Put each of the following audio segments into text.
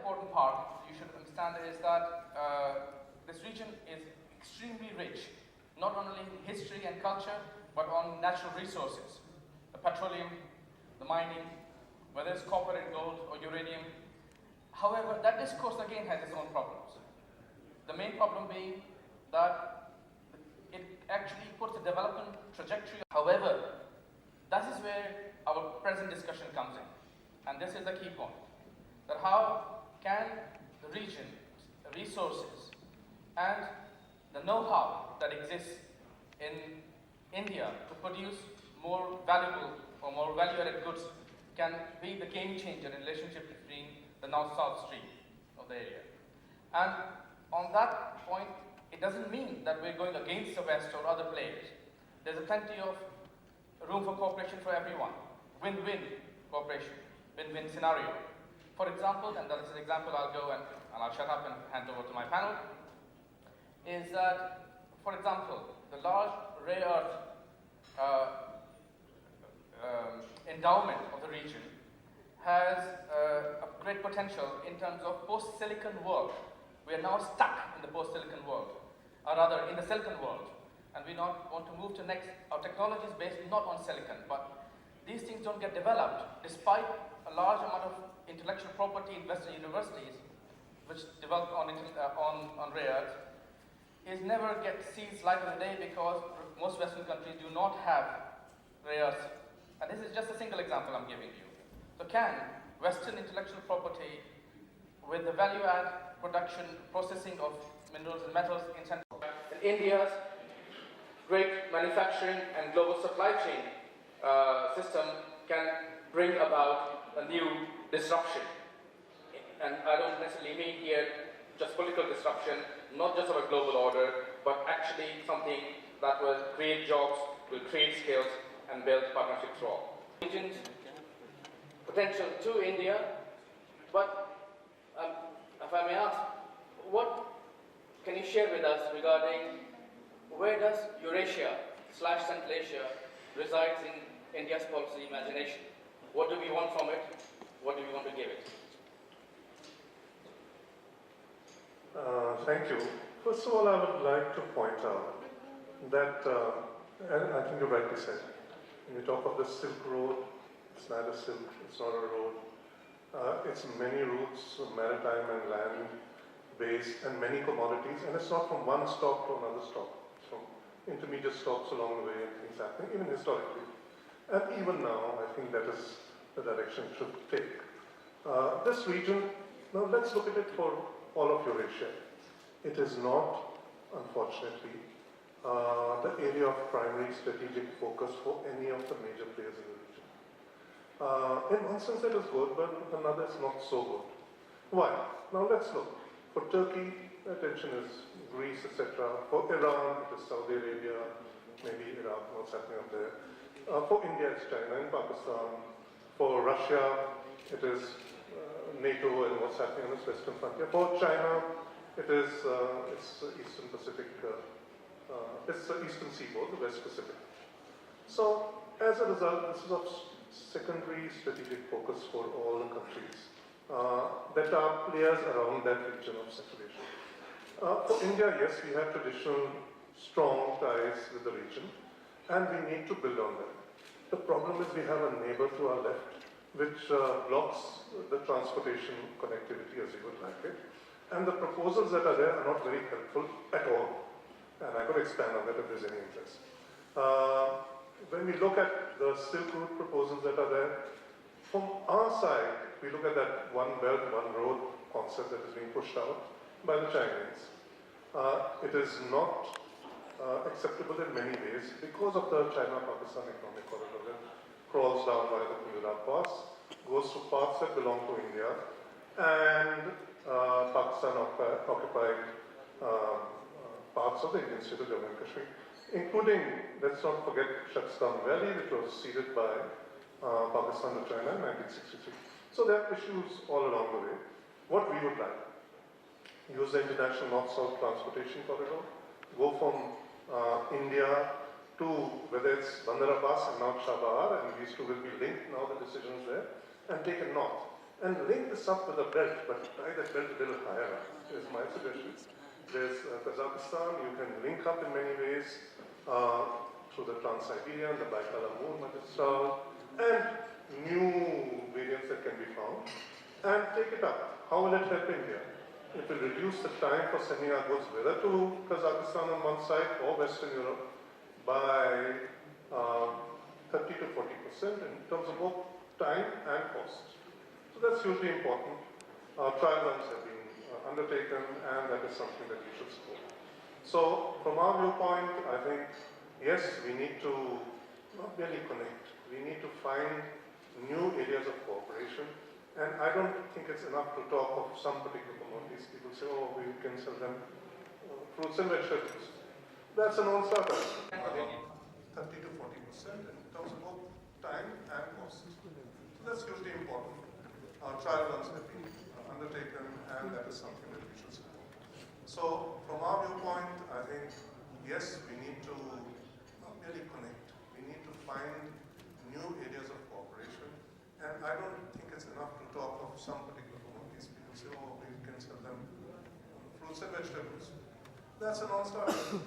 important part you should understand is that this region is extremely rich, not only in history and culture, but on natural resources, the petroleum, the mining, whether it's copper and gold or uranium. However, that discourse again has its own problems. The main problem being that it actually puts a development trajectory. However, that is where our present discussion comes in. And this is the key point, that how can the region, the resources, and the know-how that exists in India to produce more valuable or more value-added goods can be the game changer in relationship between the north-south stream of the area. And on that point, it doesn't mean that we're going against the West or other players. There's a plenty of room for cooperation for everyone. Win-win cooperation, win-win scenario. For example, and that is an example I'll go and I'll shut up and hand over to my panel, is that, for example, the large rare earth endowment of the region has a great potential in terms of post-silicon world. We are now stuck in the post-silicon world, or rather in the silicon world, and we not want to move to next. Our technology is based not on silicon, but these things don't get developed despite a large amount of intellectual property in Western universities, which develop on rare earth, is never sees light of the day because most Western countries do not have rare earth. And this is just a single example I'm giving you. So can Western intellectual property with the value add production, processing of minerals and metals in Central India's great manufacturing and global supply chain system can bring about a new disruption. And I don't necessarily mean here just political disruption, not just of a global order, but actually something that will create jobs, will create skills, and build partnerships for all. Regions, potential to India, but if I may ask, what can you share with us regarding where does Eurasia/Central Asia resides in India's policy imagination? What do we want from it? What do we want to give it? Thank you. First of all, I would like to point out that, and I think you rightly said, when you talk of the Silk Road, it's neither silk, it's not a road. It's many routes, maritime and land-based, and many commodities, and it's not from one stop to another stop. It's from intermediate stops along the way and things happening, even historically. And even now, I think that is the direction it should take. This region, now let's look at it for all of Eurasia. It is not, unfortunately, the area of primary strategic focus for any of the major players in the region. In one sense it is good, but another is not so good. Why? Now let's look. For Turkey, attention is Greece, etc. For Iran, it is Saudi Arabia, maybe Iraq, what's happening up there. For India, it's China and Pakistan. For Russia, it is NATO and what's happening on its western frontier. For China, it is it's Eastern Pacific, it's the Eastern Seaboard, the West Pacific. So, as a result, this is of secondary strategic focus for all the countries that are players around that region of Central Asia. For India, yes, we have traditional strong ties with the region, and we need to build on them. The problem is we have a neighbor to our left, which blocks the transportation connectivity as we would like it. And the proposals that are there are not very helpful at all. And I could expand on that if there's any interest. When we look at the Silk Route proposals that are there, from our side, we look at that one belt, one road concept that is being pushed out by the Chinese. It is not acceptable in many ways because of the China-Pakistan economic corridor that crawls down by the Punjab Pass, goes to parts that belong to India, and Pakistan occupied parts of the Indian state of Jammu and Kashmir, including, let's not forget, Shakstan Valley, which was ceded by Pakistan to China in 1963. So there are issues all along the way. What we would like, use the international north-south transportation corridor, go from India to whether it's Bandar Abbas and now Chabahar, and these two will be linked now, the decision is there, and take it north. and link this up with a belt, but tie that belt a little higher up, is my suggestion. There's Kazakhstan, you can link up in many ways through the Trans-Siberian, the Baikal-Amur Magistral, and new variants that can be found, and take it up. How will it help India? It will reduce the time for sending our goods whether to Kazakhstan on one side or Western Europe by 30 to 40% in terms of both time and cost. So that's hugely important. Trial runs have been undertaken, and that is something that we should support. So from our viewpoint, I think, yes, we need to not merely connect. We need to find new areas of cooperation. And I don't think it's enough to talk of some particular commodities. People say, oh, we can sell them fruits and vegetables. That's a non-starter. 30 to 40% in terms of both time and cost. So that's hugely important. Trial runs have been undertaken, and that is something that we should support. So from our viewpoint, I think, yes, we need to not merely connect. We need to find new areas of cooperation. And I don't think it's enough to talk of some particular commodities. People say, oh, we can sell them fruits and vegetables. That's a non-starter.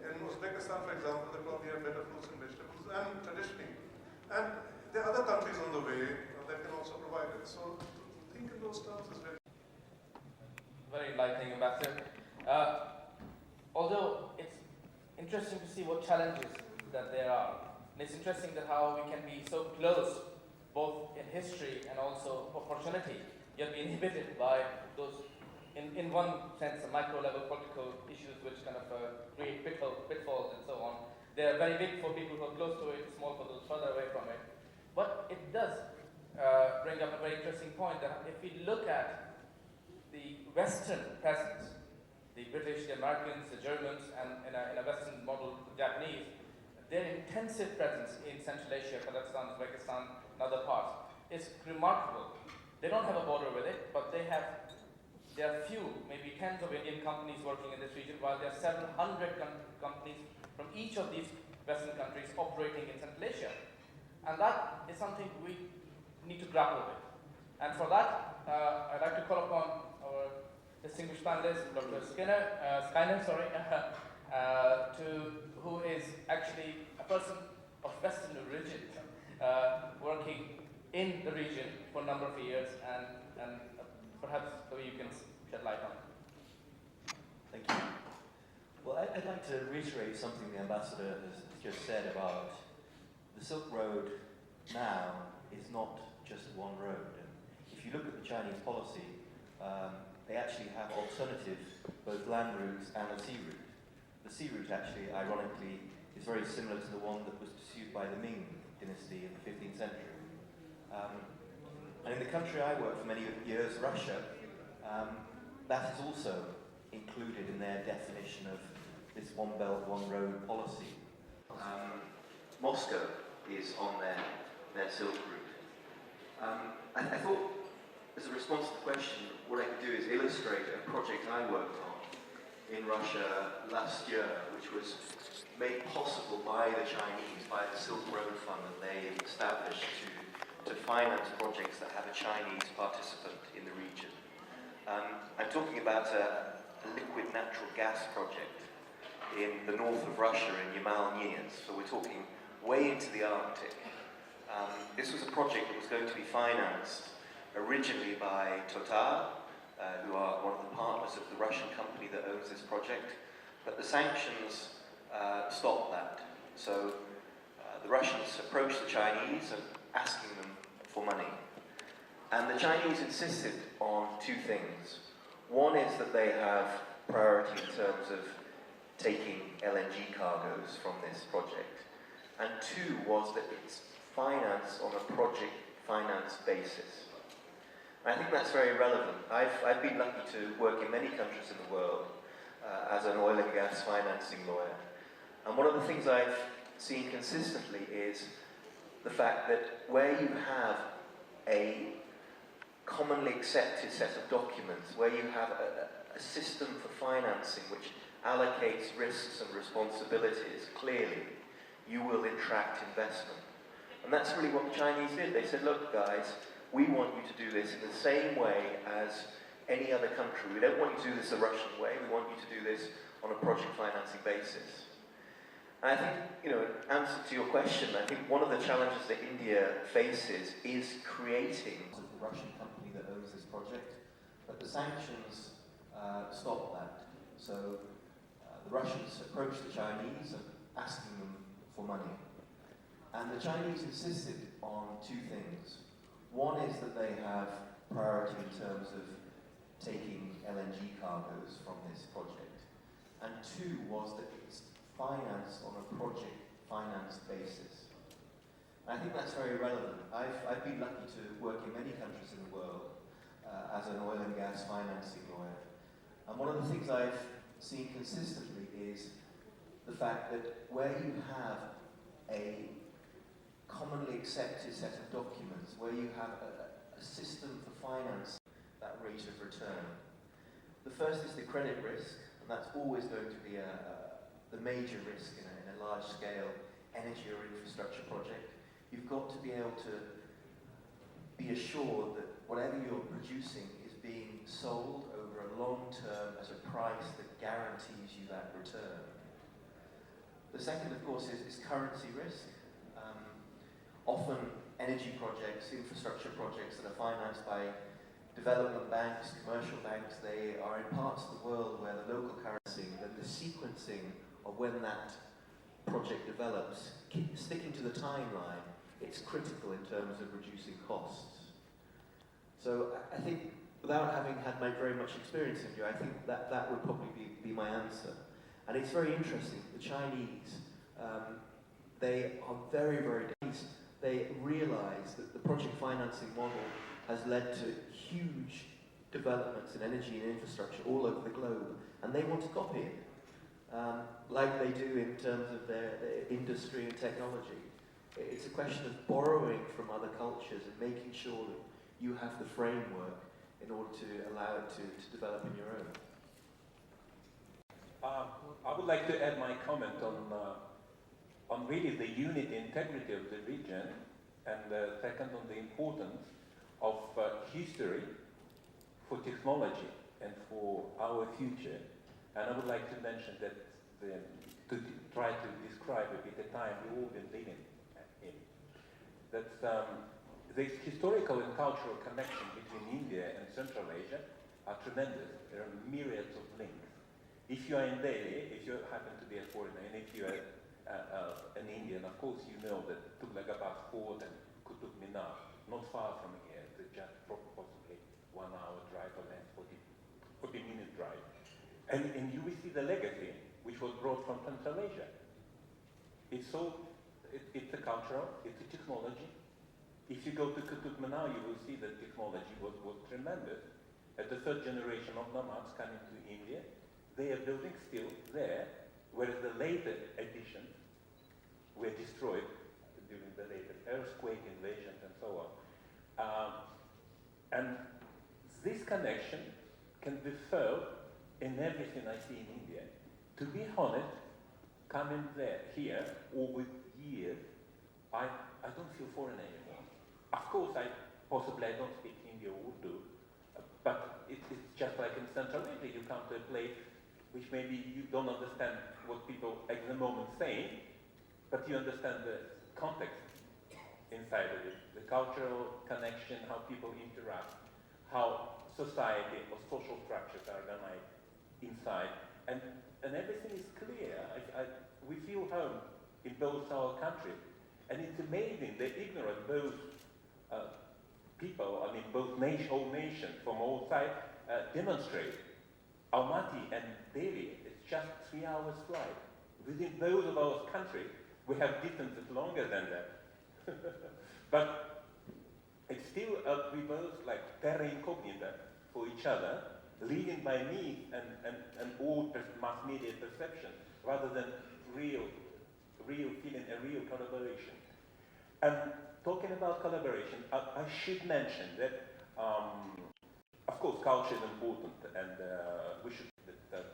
In Uzbekistan, for example, they probably have better fruits and vegetables than traditionally. And there are other countries on the way that can also provide it. So think in those terms is very enlightening, Ambassador. Although it's interesting to see what challenges that there are. And it's interesting that how we can be so close, both in history and also opportunity, yet be inhibited by those, in one sense, the micro-level political issues which kind of create pitfalls and so on. They are very big for people who are close to it, small for those further away from it. But it does bring up a very interesting point that if we look at the Western presence, the British, the Americans, the Germans, and in a Western model, the Japanese, their intensive presence in Central Asia, Kazakhstan, Uzbekistan, and other parts is remarkable. They don't have a border with it, but there are few, maybe tens of Indian companies working in this region, while there are several hundred companies from each of these Western countries operating in Central Asia. And that is something we need to grapple with. And for that, I'd like to call upon our distinguished panelist, Dr. Skyner, who is actually a person of Western origin, working in the region for a number of years, and perhaps you can shed light on it. Thank you. Well, I'd like to reiterate something the Ambassador has just said about the Silk Road now is not just one road. And if you look at the Chinese policy, they actually have alternative both land routes and a sea route. The sea route actually, ironically, is very similar to the one that was pursued by the Ming dynasty in the 15th century. And in the country I worked for many years, Russia, that is also included in their definition of this one belt, one road policy. Moscow is on their Silk Route. I thought, as a response to the question, what I could do is illustrate a project I worked on in Russia last year, which was made possible by the Chinese, by the Silk Road Fund that they established to finance projects that have a Chinese participant in the region. I'm talking about a liquid natural gas project in the north of Russia in Yamal-Niyaz, so we're talking way into the Arctic. This was a project that was going to be financed originally by Total, who are one of the partners of the Russian company that owns this project, but the sanctions stopped that. So the Russians approached the Chinese and asking them for money. And the Chinese insisted on two things. One is that they have priority in terms of taking LNG cargoes from this project. And two was that it's financed on a project finance basis. And I think that's very relevant. I've been lucky to work in many countries in the world as an oil and gas financing lawyer. And one of the things I've seen consistently is the fact that where you have a commonly accepted set of documents, where you have a system for financing which allocates risks and responsibilities clearly, you will attract investment. And that's really what the Chinese did. They said, look guys, we want you to do this in the same way as any other country. We don't want you to do this the Russian way. We want you to do this on a project financing basis. And I think, in answer to your question, I think one of the challenges that India faces is creating the Russian company that owns this project, but the sanctions stop that. So the Russians approached the Chinese and asking them for money. And the Chinese insisted on two things. One is that they have priority in terms of taking LNG cargoes from this project. And two was that it's financed on a project finance basis. And I think that's very relevant. I've been lucky to work in many countries in the world as an oil and gas financing lawyer. And one of the things I've seen consistently is the fact that where you have a commonly accepted set of documents, where you have a system for financing that rate of return. The first is the credit risk, and that's always going to be the major risk in a large-scale energy or infrastructure project. You've got to be able to be assured that whatever you're producing is being sold over a long term at a price that guarantees you that return. The second, of course, is currency risk. Often energy projects, infrastructure projects that are financed by development banks, commercial banks, they are in parts of the world where the local currency, the sequencing of when that project develops, sticking to the timeline, it's critical in terms of reducing costs. So I think, without having had very much experience in India, I think that would probably be my answer. And it's very interesting, the Chinese, they are very, very dense. They realise that the project financing model has led to huge developments in energy and infrastructure all over the globe, and they want to copy it, like they do in terms of their industry and technology. It's a question of borrowing from other cultures and making sure that you have the framework in order to allow it to develop in your own. I would like to add my comment on really the unity and integrity of the region, and second on the importance of history for technology and for our future. And I would like to mention that to try to describe a bit the time we've all been living in. That the historical and cultural connection between India and Central Asia are tremendous. There are myriads of links. If you are in Delhi, if you happen to be a foreigner, and if you are an Indian, of course you know that Tughlaqabad Fort and Qutub Minar, not far from here, it's just possibly 1 hour drive or less, 40-minute drive. And you will see the legacy which was brought from Central Asia. It's a cultural, it's a technology. If you go to Qutub Minar, you will see that technology was tremendous. At the third generation of nomads coming to India, they are building still there, whereas the later editions were destroyed during the latest earthquake invasions and so on. And this connection can be felt in everything I see in India. To be honest, coming here, over years, I don't feel foreign anymore. Of course, I don't speak Hindi or Urdu, but it's just like in Central Asia. You come to a place which maybe you don't understand what people at the moment saying, but you understand the context inside of it, the cultural connection, how people interact, how society or social structures are organized inside, and everything is clear. We feel home in both our countries, and it's amazing the ignorance both people, both all nations from all sides demonstrate. Almaty and Deli, it's just 3 hours flight. Within both of our countries, we have distances longer than that. But it's still we both like terra incognita for each other, leading by me and old mass media perception, rather than real feeling and real collaboration. And talking about collaboration, I should mention that, of course, culture is important, and we should that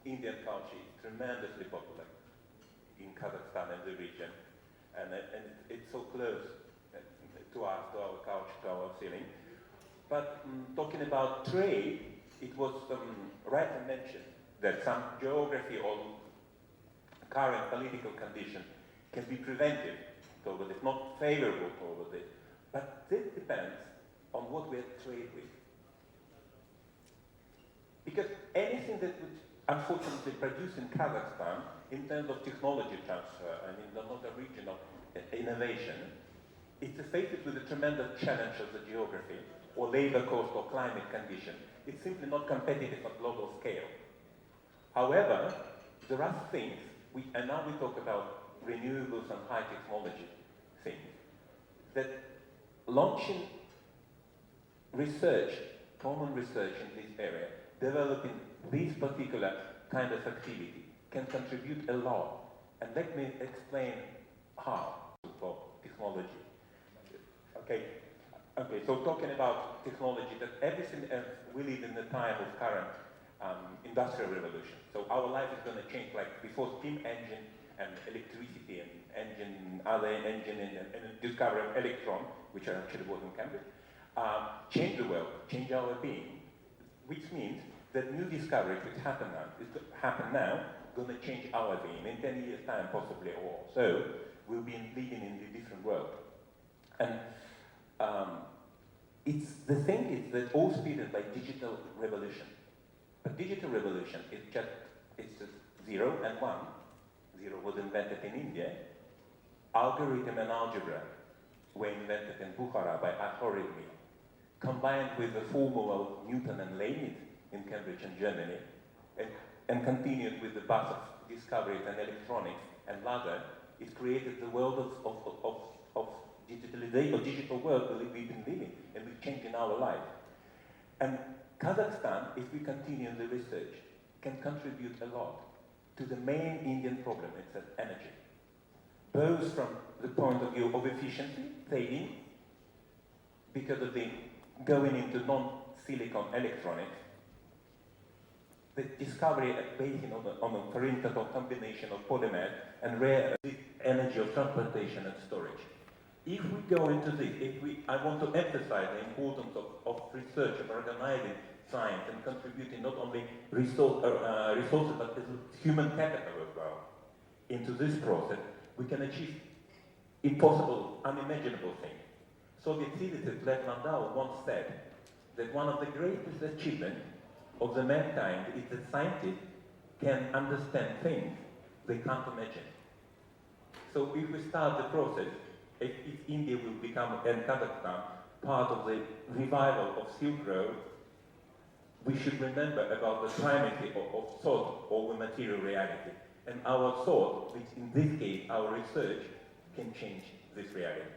Indian culture is tremendously popular in Kazakhstan and the region, and it's so close to to us, to our couch, to our ceiling. But talking about trade, it was rightly mentioned that some geography or current political condition can be preventive toward it, not favorable toward it. But this depends on what we trade with. Because anything that would unfortunately produce in Kazakhstan in terms of technology transfer and in another regional innovation, it's faced with the tremendous challenge of the geography or labor cost or climate condition. It's simply not competitive at global scale. However, there are things, and now we talk about renewables and high technology things, that launching research, common research in this area, developing this particular kind of activity can contribute a lot. And let me explain how for technology. Okay, so talking about technology, that everything else, we live in the time of current industrial revolution. So our life is going to change, like before steam engine and electricity and other engine and discovery of electron, which actually was in Cambridge, change the world, change our being, which means that new discoveries which happen now, going to change our being. In 10 years' time, possibly, or so, we'll be living in a different world. And the thing is that all speeded by digital revolution. But digital revolution is just 0 and 1. 0 was invented in India. Algorithm and algebra were invented in Bukhara by algorithm, combined with the formula of Newton and Leibniz in Cambridge and Germany, and continued with the path of discoveries and electronics and ladder. It created the world of digitalization, or digital world we've been living, and we're changing our life. And Kazakhstan, if we continue the research, can contribute a lot to the main Indian problem, it's energy. Both from the point of view of efficiency, saving, because of the going into non-silicon electronics, the discovery based on a parental combination of polymers and rare energy of transportation and storage. If we go into this, I want to emphasize the importance of research, of organizing science and contributing not only resources but human capital as well into this process, we can achieve impossible, unimaginable things. Soviet physicist Lev Landau once said that one of the greatest achievements of the mankind is that scientists can understand things they can't imagine. So if we start the process, if India will become, and Kazakhstan, part of the revival of Silk Road, we should remember about the primacy of thought over material reality. And our thought, which in this case, our research, can change this reality.